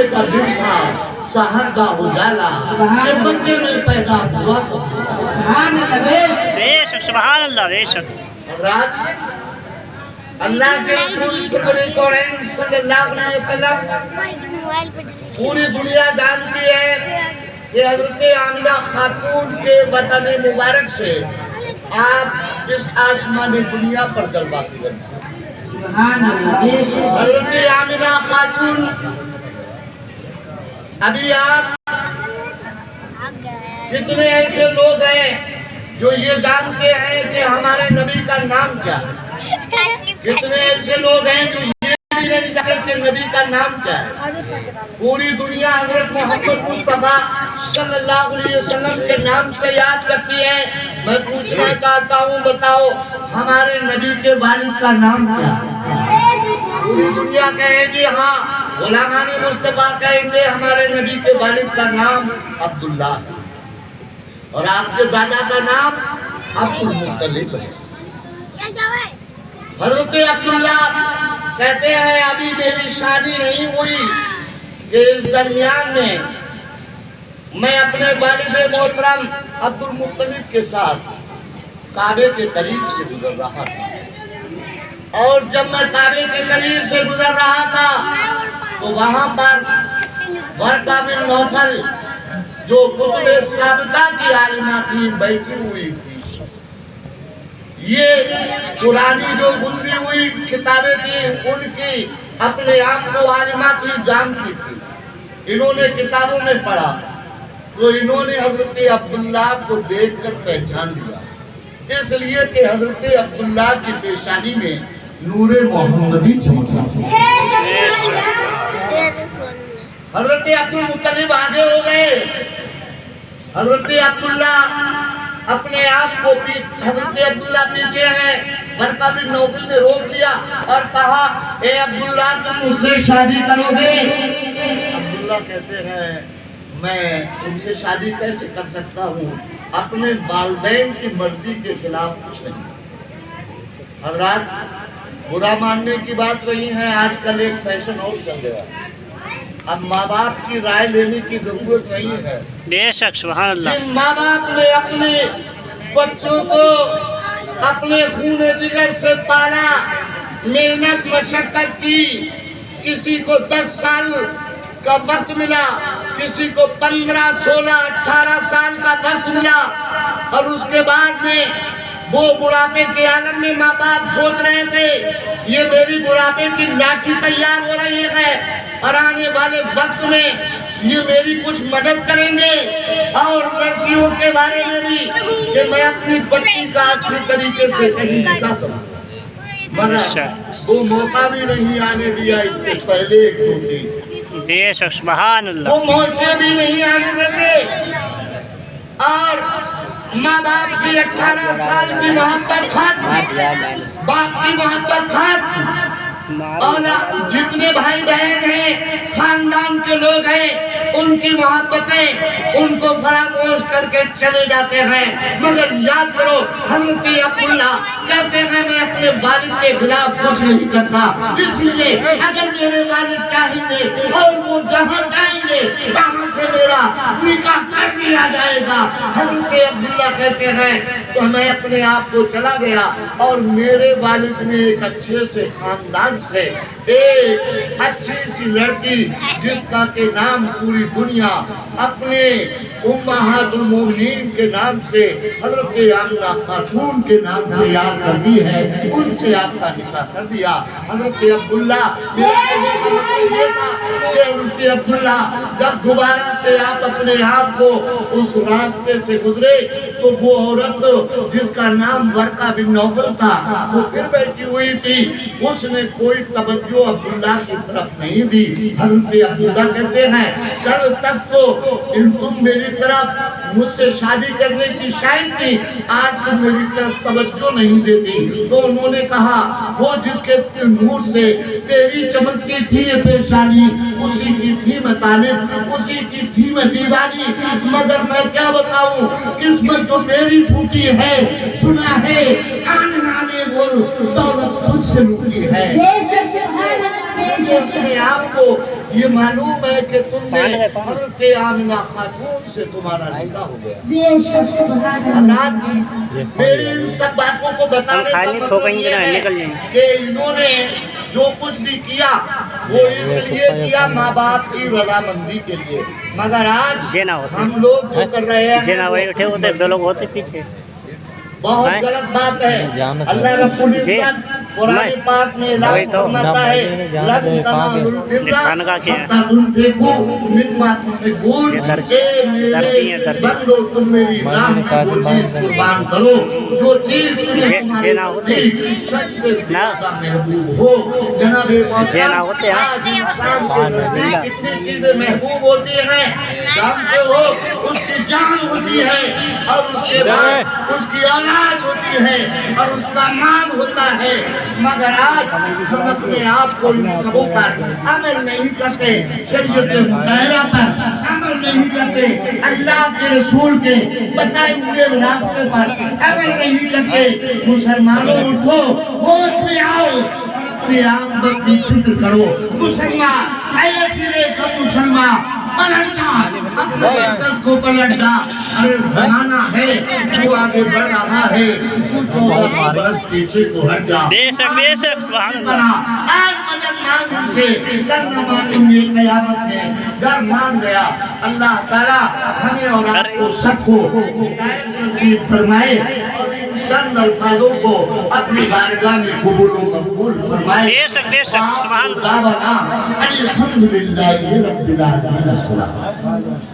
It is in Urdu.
کا دن تھا سحر کا اجالا کہ مکے میں پیدا ہوا تو سبحان اللہ بے شک سبحان اللہ بے شک حضرات اللہ کے رسول صلی اللہ علیہ وسلم پوری دنیا جانتی ہے کہ حضرت آمنہ خاتون کے وطن مبارک سے آپ اس آسمانی دنیا پر جلوہ فکر ہیں سبحان اللہ حضرت آمنہ خاتون ابھی آپ کتنے ایسے لوگ ہیں جو یہ جانتے ہیں کہ ہمارے نبی کا نام کیا ہے کتنے ایسے لوگ ہیں جو یہ بھی نہیں جانتے کہ نبی کا نام کیا ہے پوری دنیا حضرت محمد مصطفیٰ صلی اللہ علیہ وسلم کے نام سے یاد کرتی ہے میں پوچھنا چاہتا ہوں بتاؤ ہمارے نبی کے والد کا نام کیا ہے پوری دنیا کہے گی ہاں غلامان مصطفیٰ کہیں گے ہمارے نبی کے والد کا نام عبداللہ اور آپ کے دادا کا نام عبدالمطلب ہے حضرت عبداللہ کہتے ہیں ابھی میری شادی نہیں ہوئی کہ اس درمیان میں اپنے والد محترم عبدالمطلب کے ساتھ کعبے کے قریب سے گزر رہا تھا اور جب میں کعبے کے قریب سے گزر رہا تھا تو وہاں پر ورقہ بن نوفل جو کتب سابقہ کی عالمہ تھی بیٹھی ہوئی تھی یہ پرانی جو گزری ہوئی کتابیں تھی ان کی اپنے آپ کو عالمہ تھی جانتی تھی انہوں نے کتابوں میں پڑھا تو انہوں نے حضرت عبداللہ کو دیکھ کر پہچان لیا اس لیے کہ حضرت عبداللہ کی پیشانی میں نور محمدی چمکا حضرت عبدالمطلب آگے ہو گئے حضرت عبداللہ اپنے آپ کو حضرت عبداللہ پیچھے ہیں ورقہ بن نوفل نے روک لیا اور کہا اے عبداللہ تم مجھ سے شادی کرو گے عبداللہ کہتے ہیں میں ان سے شادی کیسے کر سکتا ہوں اپنے والدین کی مرضی کے خلاف کچھ نہیں حضرات برا ماننے کی بات وہی ہے آج کل ایک فیشن اور چل گیا اب ماں باپ کی رائے لینے کی ضرورت نہیں ہے بے شک سبحان اللہ جن ماں باپ نے اپنے بچوں کو اپنے خون جگر سے پالا محنت مشقت کی کسی کو 10 سال کا وقت ملا کسی کو 15 16 18 سال کا وقت ملا اور اس کے بعد میں وہ بڑھاپے کے عالم میں ماں باپ سوچ رہے تھے یہ میری بڑھاپے کی لاٹھی تیار ہو رہی ہے اور آنے والے وقت میں یہ میری کچھ مدد کریں گے اور لڑکیوں کے بارے میں بھی کہ میں اپنی بچی کا اچھی طریقے سے کہیں نکاح کروں مگر وہ موقع بھی نہیں آنے دیا اس سے پہلے ایک دو دن بے شک سبحان اللہ وہ موقع بھی نہیں آنے دیتے اور ماں باپ کی 18 سال کی محبت ختم باپ کی محبت ختم جتنے بھائی بہن ہیں خاندان کے لوگ ہیں ان کی محبتیں ان کو فراموش کر کے چلے جاتے ہیں مگر یاد کرو حضرت عبداللہ کیسے ہیں میں اپنے والد کے خلاف کچھ نہیں کرتا اس لیے اگر میرے والد چاہیں گے اور وہ جہاں چاہیں گے وہاں سے میرا نکاح کر دیا جائے گا حضرت عبداللہ کہتے ہیں تو میں اپنے آپ کو چلا گیا اور میرے والد نے ایک اچھے سے خاندان سے ایک اچھی سی لڑکی جس کا کہ نام پوری دنیا اپنے امہات المومنین کے نام سے حضرت آمنہ خاتون کے نام سے یاد کر دی ہے ان سے آپ کا نکاح کر دیا حضرت عبداللہ میرا کہنے کا مطلب یہ تھا کہ حضرت عبداللہ جب دوبارہ سے آپ اپنے آپ کو اس راستے سے گزرے تو وہ عورت جس کا نام ورقہ بن نوفل تھا وہ پھر بیٹھی ہوئی تھی اس نے کوئی توجہ عبداللہ کی طرف نہیں دی حضرت عبداللہ کہتے ہیں کل تک تو تم میری طرف مجھ سے شادی کرنے کی شاید تھی آج تم میری طرف توجہ نہیں دیتی تو انہوں نے کہا وہ جس کے نور سے تیری چمکتی تھی یہ پیشانی اسی کی تھی میں طالب اسی کی تھی میں دیوانی مگر میں کیا بتاؤں قسمت جو میری پھوٹی ہے سنا ہے آنے آنے بول دولت خود سے لوٹی ہے تمہیں اپنے آپ کو یہ معلوم ہے کہ تم نے حضرت آمنہ خاتون سے تمہارا نکاح ہو گیا. اللہ میری ان سب باتوں کو بتانے کا مطلب یہ ہے کہ انہوں نے جو کچھ بھی کیا وہ اس لیے کیا ماں باپ کی رضامندی کے لیے. مگر آج ہم لوگ جو کر رہے ہیں بہت غلط بات ہے. اللہ رب العزت قرآن پاک میں اعلان فرماتا ہے لن تنالوا البر حتى تنفقوا مما تحبون. اے میرے بندو تم میری راہ میں وہ چیز قربان کرو جو چیز تمہیں سب سے زیادہ محبوب ہو. جناب محترم آج انسان کے نزدیک کتنی چیزیں محبوب ہوتی ہیں جانتے ہو؟ اس کی جان ہوتی ہے اور اس کے بعد اس کی اولاد ہوتی ہے اور اس کا مال ہوتا ہے. مگر آج ہم اپنے آپ کو ان سبوں پر عمل نہیں کرتے, شریعت مطالعہ پر عمل نہیں کرتے, اللہ کے رسول کے بتائے ہوئے راستے پر عمل نہیں کرتے. مسلمانوں اٹھو, ہوش میں آؤ اور اپنے آپ کی فکر کرو. مسلمان ایسی ریکھا مسلمان پلٹ جا, اپنے مرکز کو پلٹ جا. ارے زمانہ ہے جو آگے بڑھ رہا ہے, تو 1400 برس پیچھے کو ہٹ جا. بے شک سبحان اللہ. آج مدد مانگ سے کل نہ مانوں گے قیامت میں. ڈر مان گیا. اللہ تعالیٰ ہمیں اور آپ کو سب کو ہدایت نصیب فرمائے اور ان چند الفاظوں کو اپنی بارگاہ میں قبول و مقبول فرمائے. بے شک سبحان اللہ. الحمدللہ رب العالمین.